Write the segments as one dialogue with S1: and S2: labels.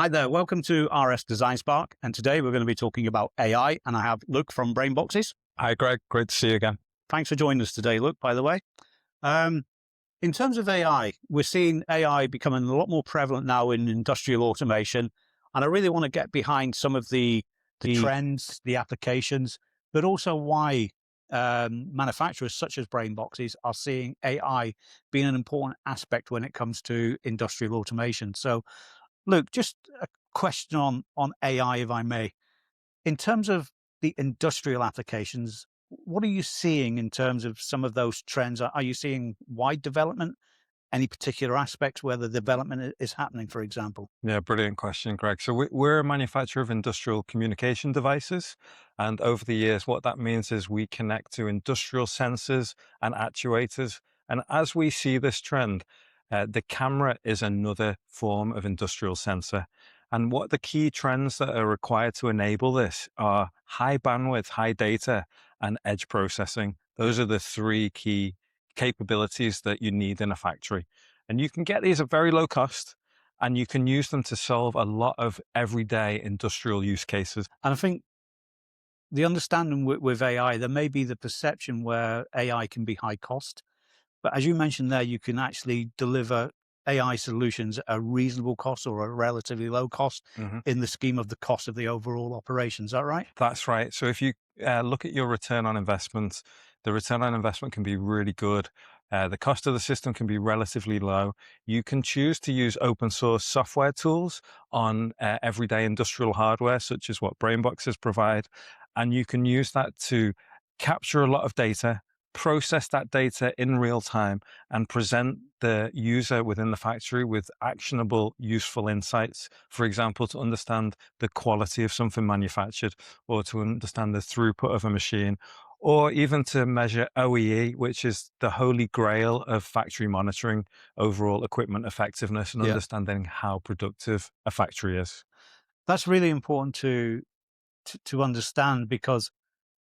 S1: Hi there, welcome to RS DesignSpark, and today we're going to be talking about AI, and I have Luke from Brainboxes.
S2: Hi, Greg. Great to see you again.
S1: Thanks for joining us today, Luke, by the way. Um, in terms of AI, we're seeing AI becoming a lot more prevalent now in industrial automation, and I really want to get behind some of the trends, the applications, but also why manufacturers such as Brainboxes are seeing AI being an important aspect when it comes to industrial automation. So, Luke, just a question on AI, if I may. In terms of the industrial applications, what are you seeing in terms of some of those trends? Are you seeing wide development? Any particular aspects where the development is happening, for example?
S2: Yeah, brilliant question, Greg. So we're a manufacturer of industrial communication devices. And over the years, what that means is we connect to industrial sensors and actuators. And as we see this trend, the camera is another form of industrial sensor. And what the key trends that are required to enable this are high bandwidth, high data, and edge processing. Those are the three key capabilities that you need in a factory. And you can get these at very low cost, and you can use them to solve a lot of everyday industrial use cases.
S1: And I think the understanding with AI, there may be the perception where AI can be high cost, but as you mentioned there, you can actually deliver AI solutions at a reasonable cost or a relatively low cost
S2: Mhm.
S1: in the scheme of the cost of the overall operation. Is that right?
S2: That's right. So if you look at your return on investment, the return on investment can be really good. The cost of the system can be relatively low. You can choose to use open source software tools on everyday industrial hardware, such as what Brainboxes provide. And you can use that to capture a lot of data, process that data in real time, and present the user within the factory with actionable, useful insights. For example, to understand the quality of something manufactured, or to understand the throughput of a machine, or even to measure OEE, which is the holy grail of factory monitoring, overall equipment effectiveness, and
S1: Yeah.
S2: understanding how productive a factory is.
S1: That's really important to understand, because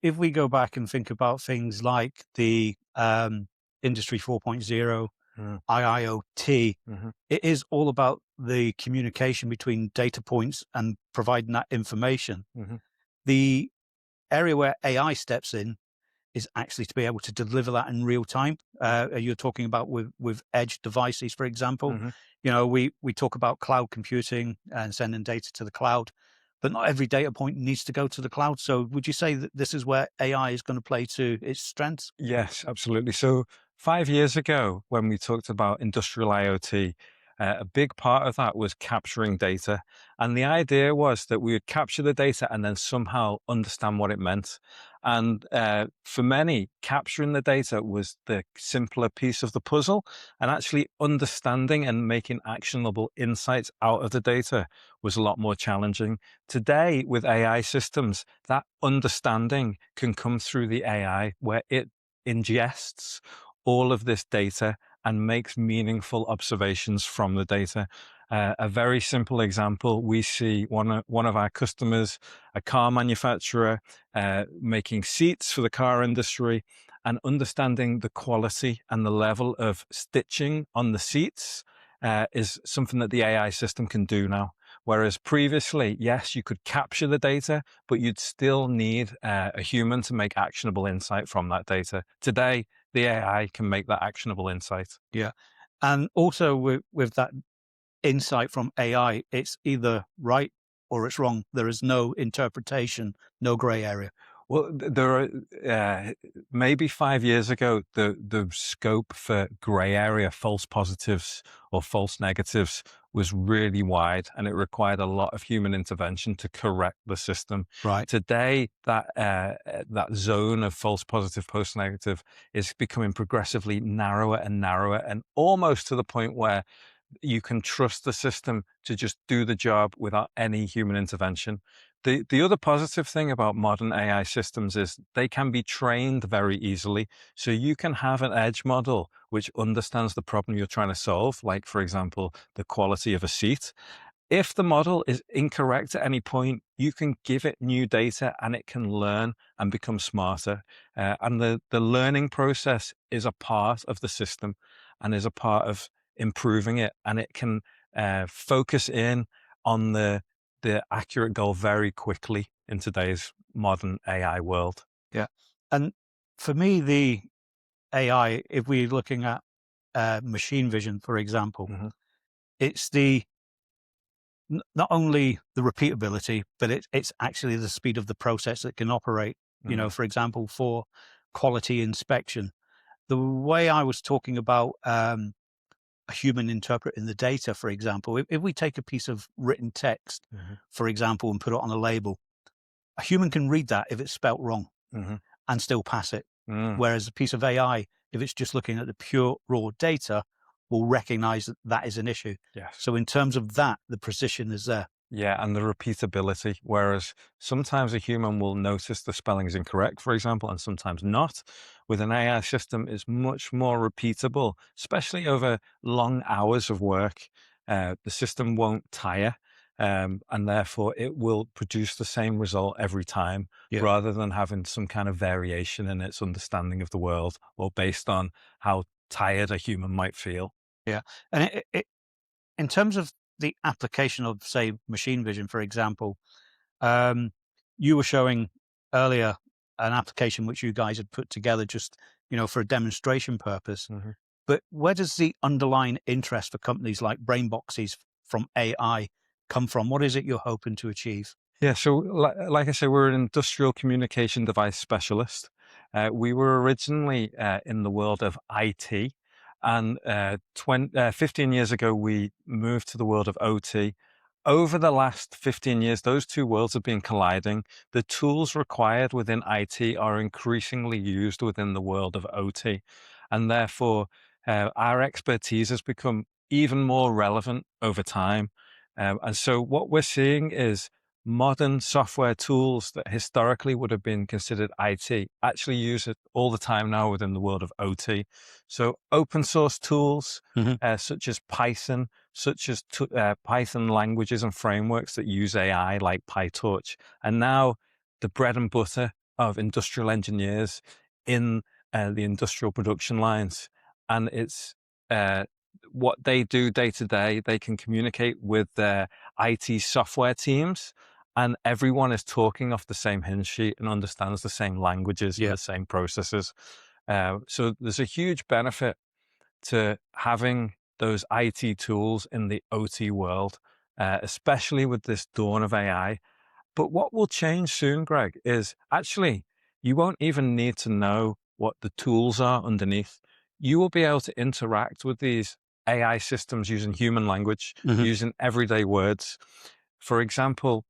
S1: if we go back and think about things like the Industry 4.0,
S2: Mm,
S1: IIoT,
S2: mhm,
S1: it is all about the communication between data points and providing that information.
S2: mhm,
S1: The area where AI steps in is actually to be able to deliver that in real time. You're talking about with edge devices, for example.
S2: mhm.
S1: You know, we talk about cloud computing and sending data to the cloud, but not every data point needs to go to the cloud. So would you say that this is where AI is going to play to its strengths?
S2: Yes, absolutely. So 5 years ago, when we talked about industrial IoT, a big part of that was capturing data. And the idea was that we would capture the data and then somehow understand what it meant. And for many, capturing the data was the simpler piece of the puzzle. And actually understanding and making actionable insights out of the data was a lot more challenging. Today, with AI systems, that understanding can come through the AI, where it ingests all of this data and makes meaningful observations from the data. A very simple example, we see one of our customers, a car manufacturer, making seats for the car industry, and understanding the quality and the level of stitching on the seats is something that the AI system can do now. Whereas previously, yes, you could capture the data, but you'd still need a human to make actionable insight from that data. Today, the AI can make that actionable insight.
S1: Yeah. And also with that insight from AI, it's either right or it's wrong. There is no interpretation, no gray area.
S2: Well, there are maybe 5 years ago, the scope for grey area, false positives or false negatives, was really wide, and it required a lot of human intervention to correct the system.
S1: Right.
S2: Today, that zone of false positive, post negative is becoming progressively narrower and narrower, and almost to the point where you can trust the system to just do the job without any human intervention. The other positive thing about modern AI systems is they can be trained very easily. So you can have an edge model which understands the problem you're trying to solve, like, for example, the quality of a seat. If the model is incorrect at any point, you can give it new data and it can learn and become smarter. And the learning process is a part of the system and is a part of improving it. And it can focus in on the accurate goal very quickly in today's modern AI world.
S1: Yeah. And for me, the AI, if we're looking at machine vision, for example,
S2: Mm-hmm.
S1: it's not only the repeatability, but it's actually the speed of the process that can operate, for example, for quality inspection. The way I was talking about a human interpreting the data, for example, if we take a piece of written text,
S2: Mm-hmm.
S1: for example, and put it on a label, a human can read that if it's spelt wrong
S2: Mm-hmm.
S1: and still pass it.
S2: Mm.
S1: Whereas a piece of AI, if it's just looking at the pure raw data, will recognize that that is an issue.
S2: Yes.
S1: So in terms of that, the precision is there.
S2: Yeah, and the repeatability, whereas sometimes a human will notice the spelling is incorrect, for example, and sometimes not. With an AI system, it's much more repeatable, especially over long hours of work. The system won't tire, and therefore it will produce the same result every time,
S1: Yeah.
S2: rather than having some kind of variation in its understanding of the world or based on how tired a human might feel.
S1: Yeah. And in terms of the application of, say, machine vision, for example, you were showing earlier an application which you guys had put together just, for a demonstration purpose.
S2: Mm-hmm.
S1: But where does the underlying interest for companies like Brainboxes from AI come from? What is it you're hoping to achieve?
S2: Yeah, so like I say, we're an industrial communication device specialist. We were originally in the world of IT, and 15 years ago, we moved to the world of OT. Over the last 15 years, those two worlds have been colliding. The tools required within IT are increasingly used within the world of OT, and therefore, our expertise has become even more relevant over time. And so what we're seeing is modern software tools that historically would have been considered IT actually use it all the time now within the world of OT. So open source tools
S1: Mhm.
S2: such as Python, such as Python languages and frameworks that use AI like PyTorch, and now the bread and butter of industrial engineers in the industrial production lines. And it's what they do day to day. They can communicate with their IT software teams, and everyone is talking off the same hymn sheet and understands the same languages and
S1: Yeah.
S2: the same processes. So there's a huge benefit to having those IT tools in the OT world, especially with this dawn of AI. But what will change soon, Greg, is actually you won't even need to know what the tools are underneath. You will be able to interact with these AI systems using human language,
S1: Mhm.
S2: using everyday words. For example,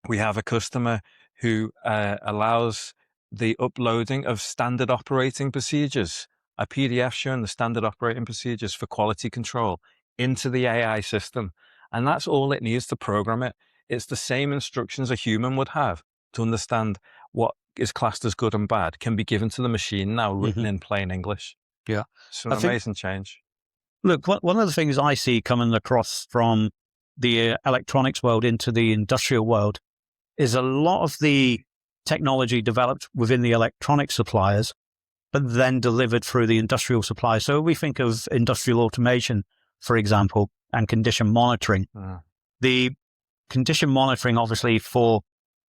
S2: we have a customer who allows the uploading of standard operating procedures, a PDF showing the standard operating procedures for quality control into the AI system. And that's all it needs to program it. It's the same instructions a human would have to understand what is classed as good and bad can be given to the machine now written
S1: Mhm.
S2: in plain English.
S1: Yeah.
S2: It's an
S1: I think,
S2: amazing change.
S1: look, one of the things I see coming across from the electronics world into the industrial world is a lot of the technology developed within the electronic suppliers, but then delivered through the industrial suppliers. So we think of industrial automation, for example, and condition monitoring.
S2: Mm.
S1: The condition monitoring, obviously, for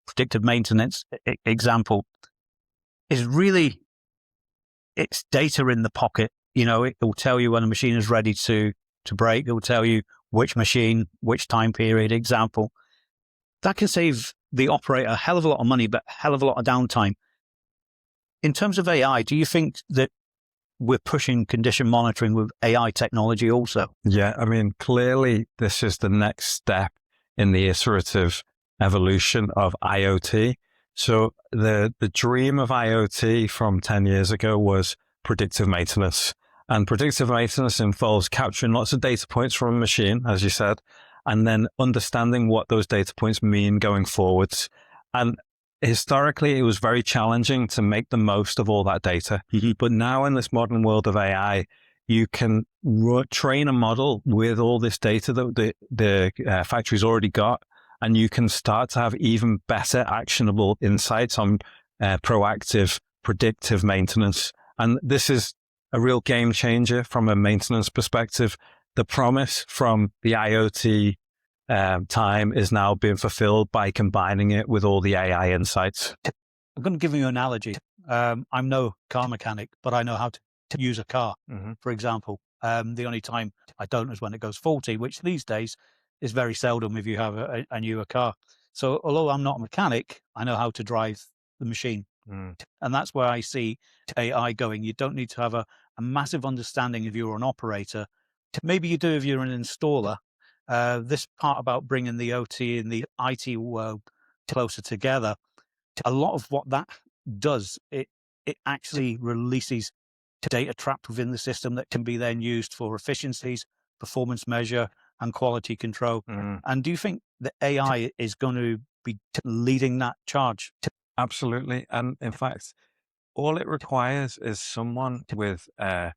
S1: predictive maintenance example, is really, it's data in the pocket. It will tell you when a machine is ready to break. It will tell you which machine, which time period, example. That can save the operator a hell of a lot of money, but a hell of a lot of downtime. In terms of AI, do you think that we're pushing condition monitoring with AI technology also?
S2: Yeah, I mean, clearly this is the next step in the iterative evolution of IoT. So the dream of IoT from 10 years ago was predictive maintenance. And predictive maintenance involves capturing lots of data points from a machine, as you said, and then understanding what those data points mean going forwards. And historically, it was very challenging to make the most of all that data.
S1: Mm-hmm.
S2: But now in this modern world of AI, you can train a model with all this data that the factory's already got, and you can start to have even better actionable insights on proactive, predictive maintenance. And this is a real game changer from a maintenance perspective. The promise from the IoT time is now being fulfilled by combining it with all the AI insights.
S1: I'm going to give you an analogy. I'm no car mechanic, but I know how to use a car, for example. The only time I don't is when it goes faulty, which these days is very seldom if you have a newer car. So although I'm not a mechanic, I know how to drive the machine.
S2: Mm.
S1: And that's where I see AI going. You don't need to have a massive understanding if you're an operator. Maybe you do if you're an installer. This part about bringing the OT and the IT world closer together, a lot of what that does, it actually releases data trapped within the system that can be then used for efficiencies, performance measure, and quality control.
S2: Mm.
S1: And do you think that AI is going to be leading that charge?
S2: Absolutely. And in fact, all it requires is someone with a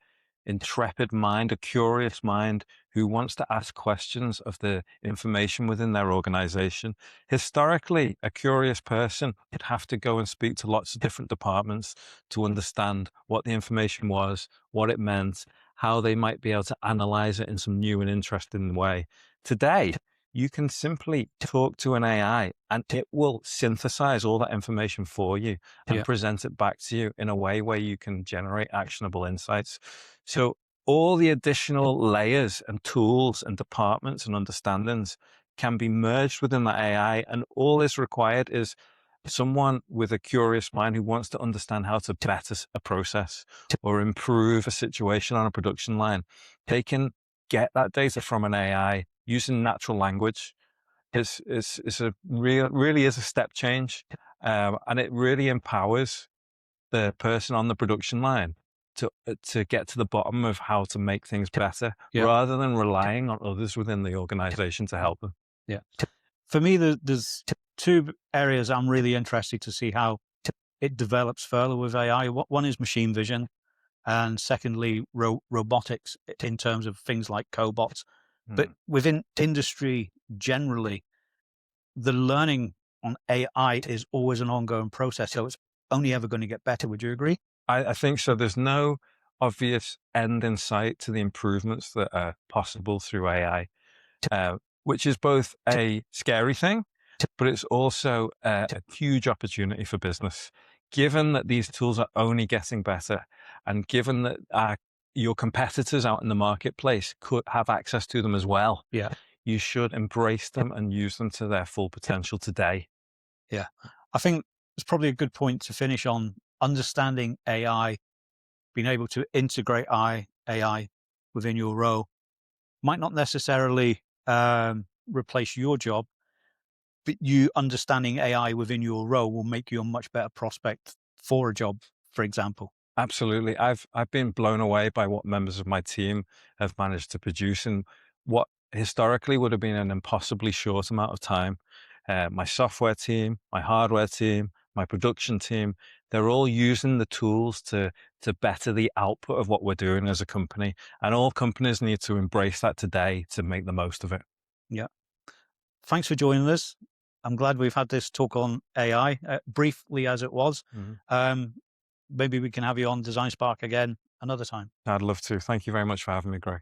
S2: intrepid mind, a curious mind, who wants to ask questions of the information within their organization. Historically, a curious person would have to go and speak to lots of different departments to understand what the information was, what it meant, how they might be able to analyze it in some new and interesting way. Today, you can simply talk to an AI and it will synthesize all that information for you and
S1: Yeah.
S2: present it back to you in a way where you can generate actionable insights. So all the additional layers and tools and departments and understandings can be merged within that AI. And all is required is someone with a curious mind who wants to understand how to better a process or improve a situation on a production line. They can get that data from an AI using natural language. It's a really is a step change, and it really empowers the person on the production line to get to the bottom of how to make things better,
S1: Yeah.
S2: rather than relying on others within the organization to help them.
S1: Yeah. For me, there's two areas I'm really interested to see how it develops further with AI. One is machine vision, and secondly, robotics in terms of things like cobots. But within industry generally, the learning on AI is always an ongoing process. So it's only ever going to get better. Would you agree?
S2: I think so. There's no obvious end in sight to the improvements that are possible through AI, which is both a scary thing, but it's also a huge opportunity for business. Given that these tools are only getting better, and given that your competitors out in the marketplace could have access to them as well,
S1: Yeah.
S2: you should embrace them and use them to their full potential today.
S1: Yeah. I think it's probably a good point to finish on understanding AI, being able to integrate AI within your role might not necessarily replace your job, but you understanding AI within your role will make you a much better prospect for a job, for example.
S2: Absolutely. I've been blown away by what members of my team have managed to produce in what historically would have been an impossibly short amount of time. My software team, my hardware team, my production team, they're all using the tools to better the output of what we're doing as a company. And all companies need to embrace that today to make the most of it.
S1: Yeah. Thanks for joining us. I'm glad we've had this talk on AI, briefly as it was.
S2: Mhm.
S1: Maybe we can have you on DesignSpark again another time.
S2: I'd love to. Thank you very much for having me, Greg.